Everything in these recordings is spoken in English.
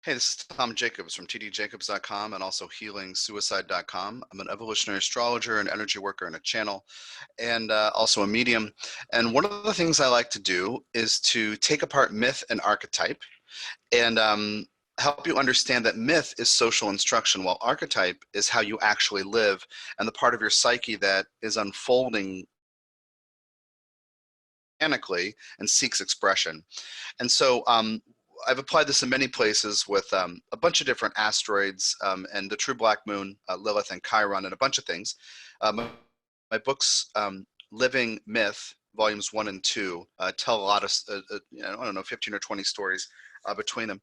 Hey, this is Tom Jacobs from tdjacobs.com and also healingsuicide.com. I'm an evolutionary astrologer, an energy worker, and a channel, and also a medium. And one of the things I like to do is to take apart myth and archetype and help you understand that myth is social instruction, while archetype is how you actually live and the part of your psyche that is unfolding organically and seeks expression. And so I've applied this in many places with a bunch of different asteroids and the true black moon, Lilith and Chiron, and a bunch of things. My books, Living Myth, volumes 1 and 2, tell a lot of, I don't know, 15 or 20 stories between them.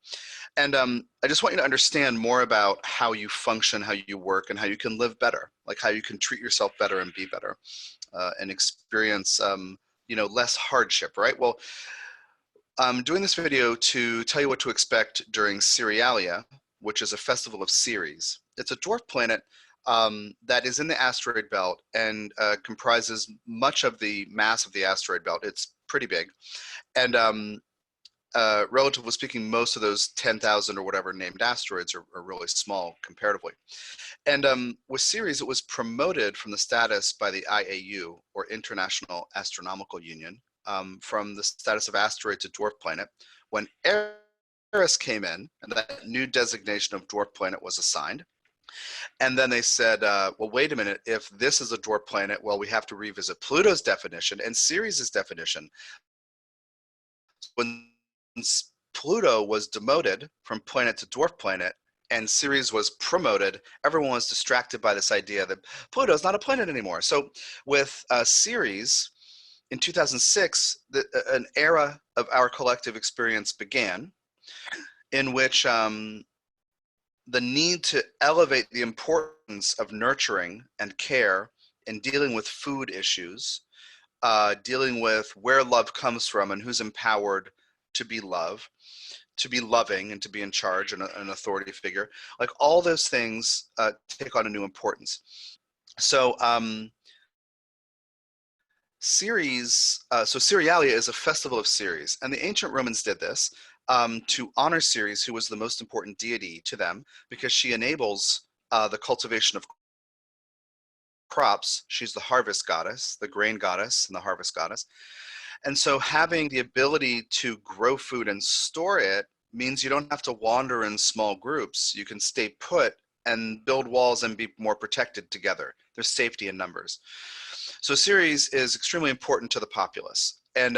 And I just want you to understand more about how you function, how you work, and how you can live better, like how you can treat yourself better and be better and experience, less hardship, right? Well, I'm doing this video to tell you what to expect during Cerealia, which is a festival of Ceres. It's a dwarf planet that is in the asteroid belt and comprises much of the mass of the asteroid belt. It's pretty big. And relatively speaking, most of those 10,000 or whatever named asteroids are really small comparatively. And with Ceres, it was promoted from the status by the IAU, or International Astronomical Union, from the status of asteroid to dwarf planet when Eris came in, and that new designation of dwarf planet was assigned. And then they said, well, wait a minute, if this is a dwarf planet, well, we have to revisit Pluto's definition and Ceres' definition. When Pluto was demoted from planet to dwarf planet and Ceres was promoted, everyone was distracted by this idea that Pluto's not a planet anymore. So with Ceres, in 2006, an era of our collective experience began in which the need to elevate the importance of nurturing and care and dealing with food issues, dealing with where love comes from and who's empowered to be loving and to be in charge and an authority figure, like all those things take on a new importance. So Cerealia is a festival of Ceres, and the ancient Romans did this to honor Ceres, who was the most important deity to them, because she enables the cultivation of crops. She's the harvest goddess, the grain goddess, and the harvest goddess. And so having the ability to grow food and store it means you don't have to wander in small groups. You can stay put and build walls and be more protected together. There's safety in numbers. So Ceres is extremely important to the populace. And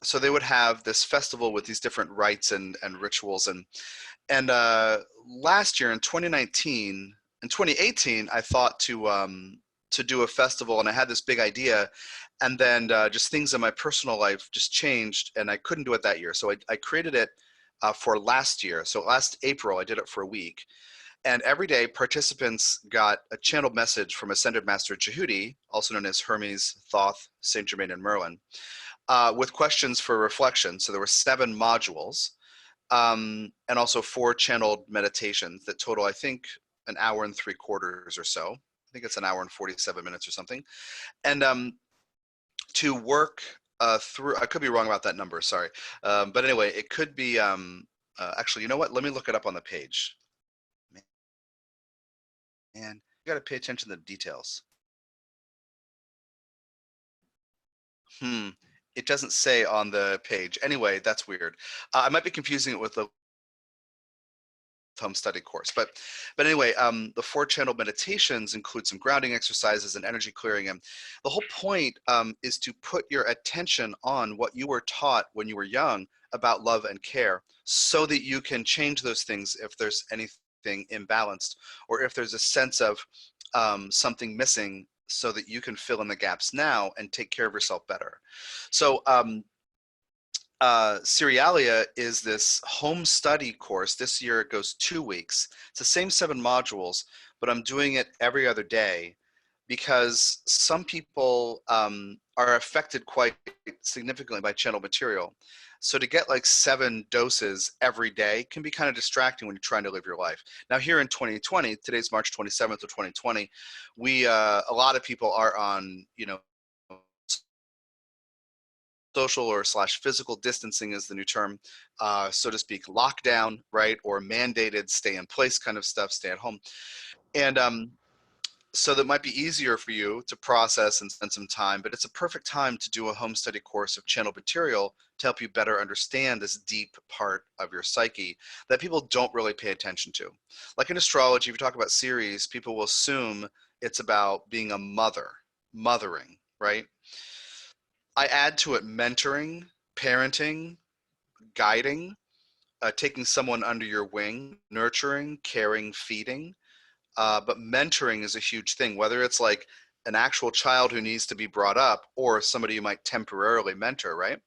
so they would have this festival with these different rites and rituals. And last year in 2019, in 2018, I thought to do a festival, and I had this big idea, and then just things in my personal life just changed, and I couldn't do it that year. So I created it for last year. So last April, I did it for a week. And every day, participants got a channeled message from Ascended Master Djehuty, also known as Hermes, Thoth, Saint Germain, and Merlin, with questions for reflection. So there were 7 modules, and also 4 channeled meditations that total, I think, an hour and 3/4 or so. I think it's an hour and 47 minutes or something. And to work through, I could be wrong about that number, sorry. But anyway, it could be, actually, you know what? Let me look it up on the page. Man, you got to pay attention to the details. It doesn't say on the page. Anyway, that's weird. I might be confusing it with the home study course, but anyway, the 4 channel meditations include some grounding exercises and energy clearing, and the whole point is to put your attention on what you were taught when you were young about love and care, so that you can change those things if there's anything imbalanced, or if there's a sense of something missing, so that you can fill in the gaps now and take care of yourself better. So Cerealia is this home study course. This year it goes 2 weeks. It's the same 7 modules, but I'm doing it every other day because some people are affected quite significantly by channel material. So to get like 7 doses every day can be kind of distracting when you're trying to live your life. Now here in 2020, today's March 27th of 2020, a lot of people are on, social or slash physical distancing is the new term, so to speak, lockdown, right? Or mandated stay in place kind of stuff, stay at home. And so that might be easier for you to process and spend some time, but it's a perfect time to do a home study course of channeled material to help you better understand this deep part of your psyche that people don't really pay attention to. Like in astrology, if you talk about Ceres, people will assume it's about being a mother, mothering, right? I add to it mentoring, parenting, guiding, taking someone under your wing, nurturing, caring, feeding. But mentoring is a huge thing, whether it's like an actual child who needs to be brought up or somebody you might temporarily mentor, right?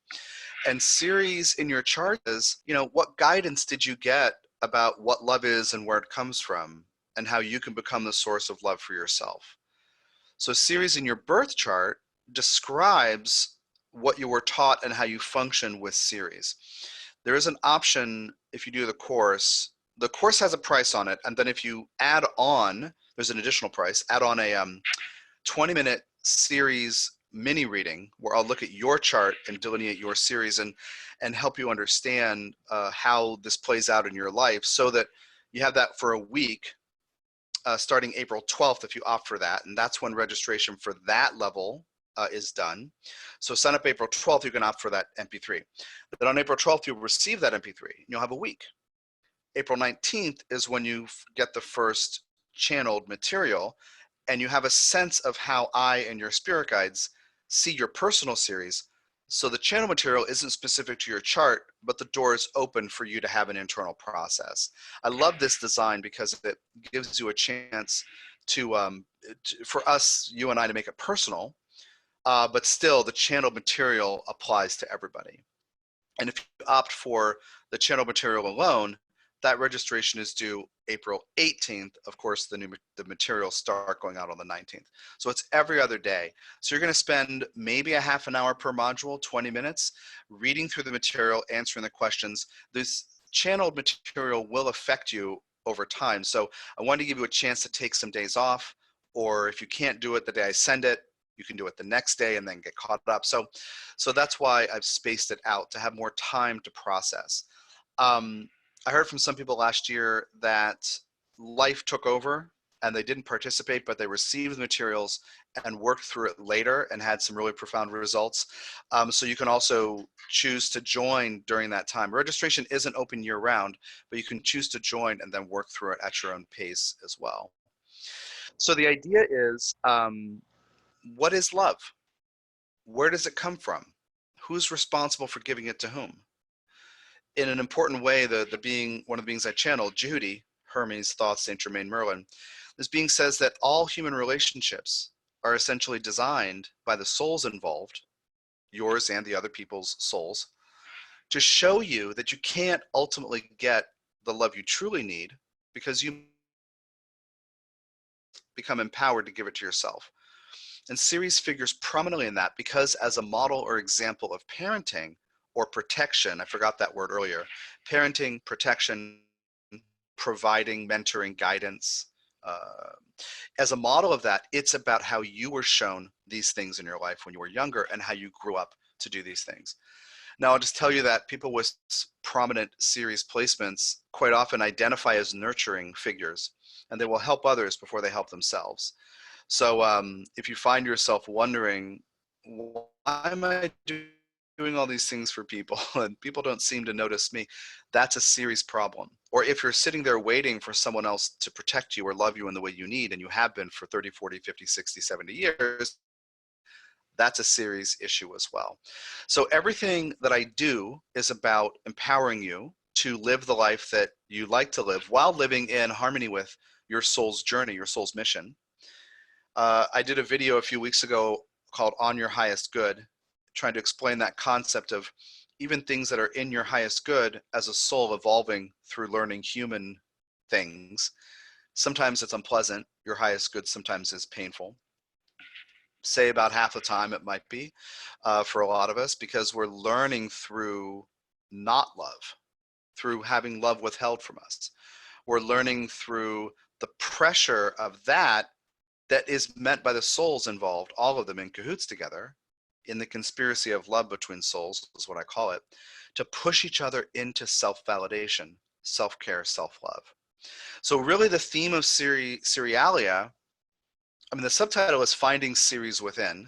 And Ceres in your chart is, what guidance did you get about what love is and where it comes from and how you can become the source of love for yourself? So Ceres in your birth chart describes what you were taught and how you function with Ceres. There is an option if you do the course has a price on it, and then if you add on, there's an additional price, add on a 20-minute Ceres mini reading where I'll look at your chart and delineate your Ceres and help you understand how this plays out in your life so that you have that for a week starting April 12th if you opt for that, and that's when registration for that level is done. So sign up April 12th, you can opt for that MP3. But on April 12th, you'll receive that MP3. You'll have a week. April 19th is when you get the first channeled material, and you have a sense of how I and your spirit guides see your personal series. So the channel material isn't specific to your chart, but the door is open for you to have an internal process. I love this design because it gives you a chance for us, you and I, to make it personal, but still the channeled material applies to everybody. And if you opt for the channel material alone, that registration is due April 18th. Of course, the materials start going out on the 19th. So it's every other day. So you're going to spend maybe a half an hour per module, 20 minutes, reading through the material, answering the questions. This channeled material will affect you over time. So I wanted to give you a chance to take some days off, or if you can't do it the day I send it, you can do it the next day and then get caught up. So that's why I've spaced it out to have more time to process. I heard from some people last year that life took over and they didn't participate, but they received the materials and worked through it later and had some really profound results. So you can also choose to join during that time. Registration isn't open year round, but you can choose to join and then work through it at your own pace as well. So the idea is, what is love? Where does it come from? Who's responsible for giving it to whom? In an important way, one of the beings I channeled, Djehuty, Hermes, Thoth, Saint Germain, Merlin, this being says that all human relationships are essentially designed by the souls involved, yours and the other people's souls, to show you that you can't ultimately get the love you truly need because you become empowered to give it to yourself. And Ceres figures prominently in that because as a model or example of parenting or protection, I forgot that word earlier, parenting, protection, providing, mentoring, guidance. As a model of that, it's about how you were shown these things in your life when you were younger and how you grew up to do these things. Now, I'll just tell you that people with prominent Ceres placements quite often identify as nurturing figures, and they will help others before they help themselves. So if you find yourself wondering, why am I doing all these things for people and people don't seem to notice me, that's a Ceres problem. Or if you're sitting there waiting for someone else to protect you or love you in the way you need, and you have been for 30, 40, 50, 60, 70 years, that's a Ceres issue as well. So everything that I do is about empowering you to live the life that you like to live while living in harmony with your soul's journey, your soul's mission. I did a video a few weeks ago called On Your Highest Good, trying to explain that concept of even things that are in your highest good as a soul evolving through learning human things. Sometimes it's unpleasant. Your highest good sometimes is painful. Say about half the time it might be for a lot of us, because we're learning through not love, through having love withheld from us. We're learning through the pressure of that is meant by the souls involved, all of them in cahoots together, in the conspiracy of love between souls, is what I call it, to push each other into self-validation, self-care, self-love. So really the theme of Cerealia, I mean, the subtitle is Finding Ceres Within,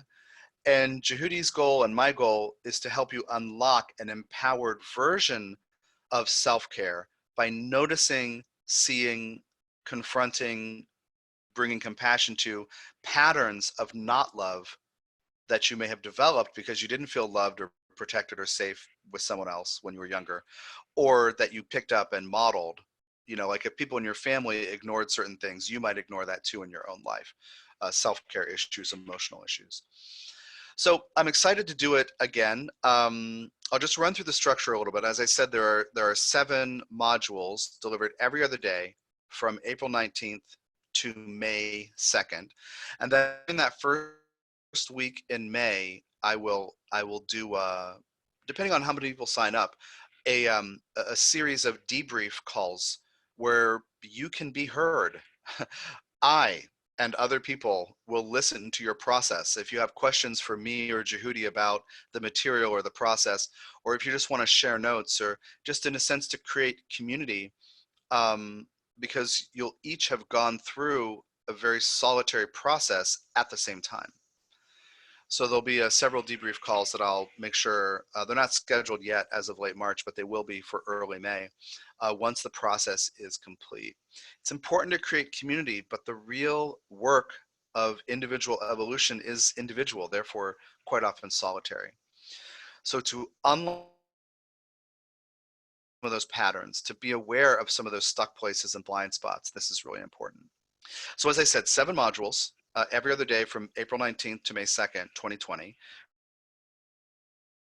and Djehuty's goal and my goal is to help you unlock an empowered version of self-care by noticing, seeing, confronting, bringing compassion to patterns of not love that you may have developed because you didn't feel loved or protected or safe with someone else when you were younger, or that you picked up and modeled. You know, like if people in your family ignored certain things, you might ignore that too in your own life. Self-care issues, emotional issues. So I'm excited to do it again. I'll just run through the structure a little bit. As I said, there are 7 modules delivered every other day from April 19th to May 2nd. And then in that first week in May, I will do, depending on how many people sign up, a series of debrief calls where you can be heard. I and other people will listen to your process. If you have questions for me or Djehuty about the material or the process, or if you just want to share notes, or just in a sense to create community, because you'll each have gone through a very solitary process at the same time. So there'll be several debrief calls that I'll make sure, they're not scheduled yet as of late March, but they will be for early May, once the process is complete. It's important to create community, but the real work of individual evolution is individual, therefore quite often solitary. So to unlock some of those patterns, to be aware of some of those stuck places and blind spots, this is really important. So as I said, 7 modules, every other day from April 19th to May 2nd, 2020.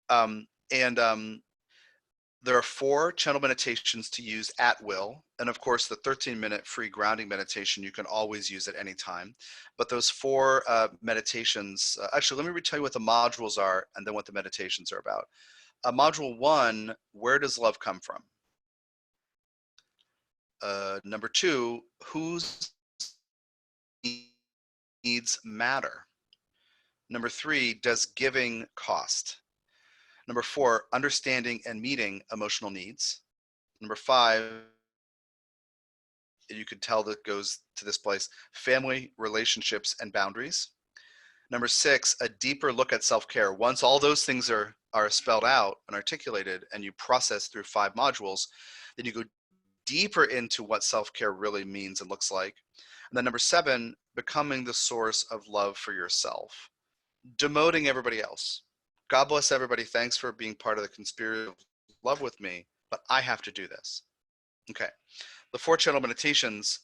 And there are 4 channel meditations to use at will. And of course, the 13-minute free grounding meditation you can always use at any time. But those 4 meditations, actually, let me tell you what the modules are and then what the meditations are about. Module 1, where does love come from? Number 2, whose needs matter? Number 3, does giving cost? Number 4, understanding and meeting emotional needs. Number 5, you could tell that goes to this place, family, relationships, and boundaries. Number 6, a deeper look at self-care. Once all those things are spelled out and articulated and you process through 5 modules, then you go deeper into what self-care really means and looks like. And then number 7, becoming the source of love for yourself. Demoting everybody else. God bless everybody. Thanks for being part of the conspiracy of love with me, but I have to do this. Okay. The 4 channel meditations,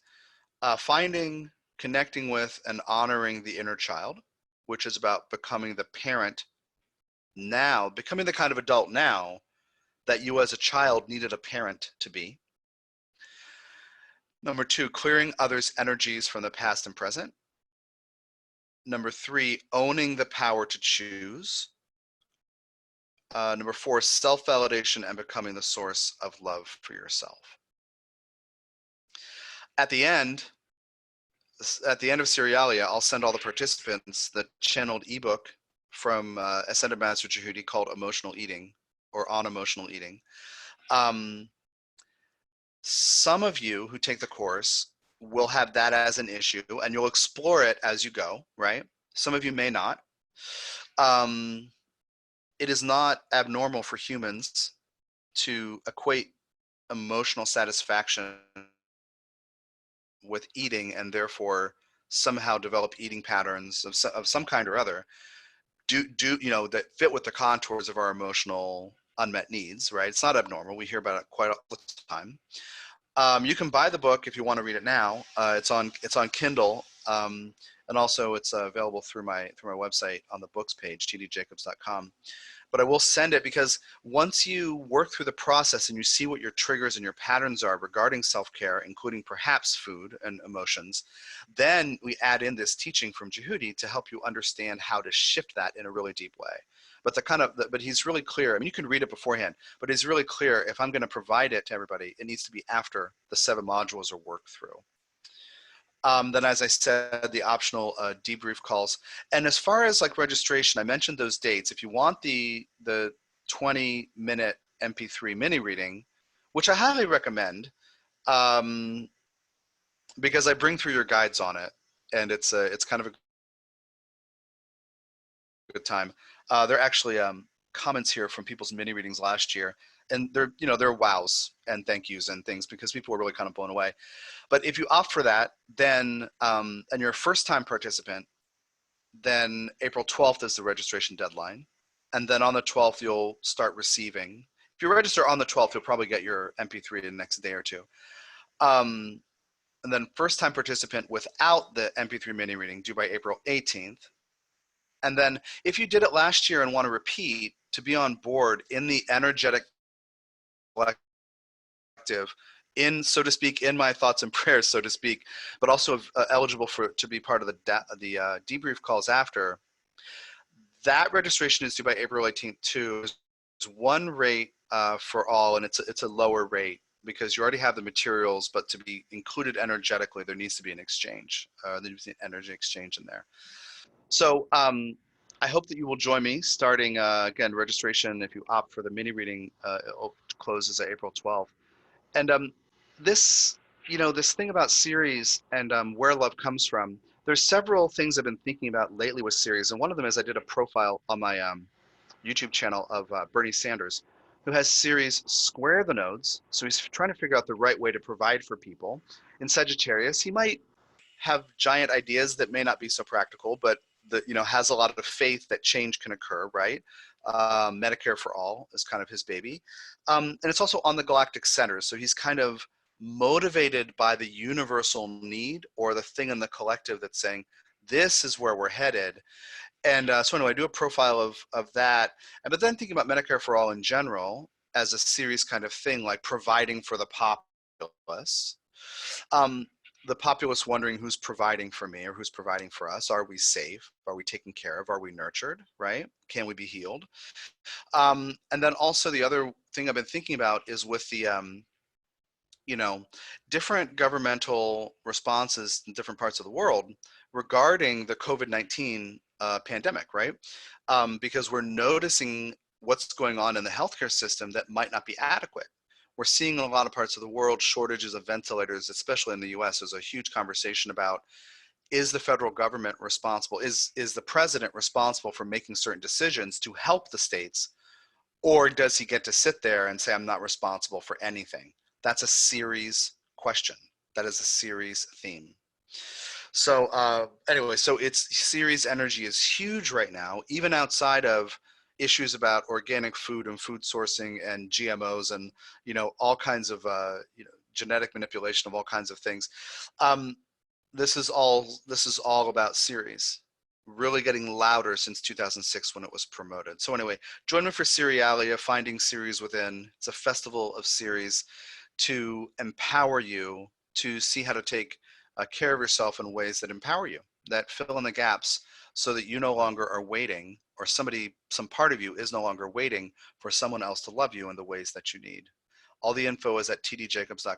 finding, connecting with, and honoring the inner child, which is about becoming the parent now, becoming the kind of adult now that you as a child needed a parent to be. Number 2, clearing others' energies from the past and present. Number 3, owning the power to choose. Number 4, self-validation and becoming the source of love for yourself. At the end of Cerealia, I'll send all the participants the channeled ebook from Ascended Master Djehuty called Emotional Eating, or On Emotional Eating. Some of you who take the course will have that as an issue and you'll explore it as you go, right? Some of you may not. It is not abnormal for humans to equate emotional satisfaction with eating and therefore somehow develop eating patterns of some kind or other that fit with the contours of our emotional unmet needs, right? It's not abnormal. We hear about it quite all the time. You can buy the book if you want to read it now. It's on Kindle, and also it's available through my website on the books page, tdjacobs.com. But I will send it because once you work through the process and you see what your triggers and your patterns are regarding self-care, including perhaps food and emotions, then we add in this teaching from Djehuty to help you understand how to shift that in a really deep way. But but he's really clear. I mean, you can read it beforehand, but he's really clear. If I'm going to provide it to everybody, it needs to be after the 7 modules are worked through. Then, as I said, the optional debrief calls. And as far as like registration, I mentioned those dates. If you want the 20-minute MP3 mini reading, which I highly recommend, because I bring through your guides on it, and it's kind of a good time. There are actually comments here from people's mini readings last year, and they're wows and thank yous and things because people were really kind of blown away. But if you opt for that, then and you're a first-time participant, then April 12th is the registration deadline, and then on the 12th you'll start receiving. If you register on the 12th, you'll probably get your MP3 the next day or two. And then first-time participant without the MP3 mini reading due by April 18th. And then if you did it last year and want to repeat, to be on board in the energetic collective, in, so to speak, in my thoughts and prayers, so to speak, but also eligible to be part of the debrief calls after, that registration is due by April 18th too. There's one rate for all, and it's a lower rate because you already have the materials, but to be included energetically, there needs to be an exchange. There needs to be an energy exchange in there. So I hope that you will join me starting, again, registration, if you opt for the mini reading, it closes at April 12th. And this, this thing about Ceres and where love comes from, there's several things I've been thinking about lately with Ceres. And one of them is I did a profile on my YouTube channel of Bernie Sanders, who has Ceres square the nodes. So he's trying to figure out the right way to provide for people. In Sagittarius, he might have giant ideas that may not be so practical, but has a lot of faith that change can occur, right? Medicare for all is kind of his baby. And it's also on the galactic centers. So he's kind of motivated by the universal need or the thing in the collective that's saying, this is where we're headed. And so anyway, I do a profile of that. But then thinking about Medicare for all in general as a series kind of thing, like providing for the populace. The populace wondering who's providing for me or who's providing for us. Are we safe? Are we taken care of? Are we nurtured, right? Can we be healed? And then also the other thing I've been thinking about is with the, different governmental responses in different parts of the world regarding the COVID-19 pandemic, right? Because we're noticing what's going on in the healthcare system that might not be adequate. We're seeing in a lot of parts of the world shortages of ventilators, especially in the US. There's a huge conversation about, is the federal government responsible? Is the president responsible for making certain decisions to help the states? Or does he get to sit there and say, I'm not responsible for anything? That's a Ceres question. That is a Ceres theme. So anyway, so it's Ceres energy is huge right now, even outside of issues about organic food and food sourcing and GMOs and all kinds of genetic manipulation of all kinds of things. This is all about Ceres, really getting louder since 2006 when it was promoted. So anyway, join me for Cerealia, Finding Ceres Within. It's a festival of Ceres to empower you to see how to take care of yourself in ways that empower you, that fill in the gaps so that you no longer are waiting, or some part of you is no longer waiting for someone else to love you in the ways that you need. All the info is at tdjacobs.com.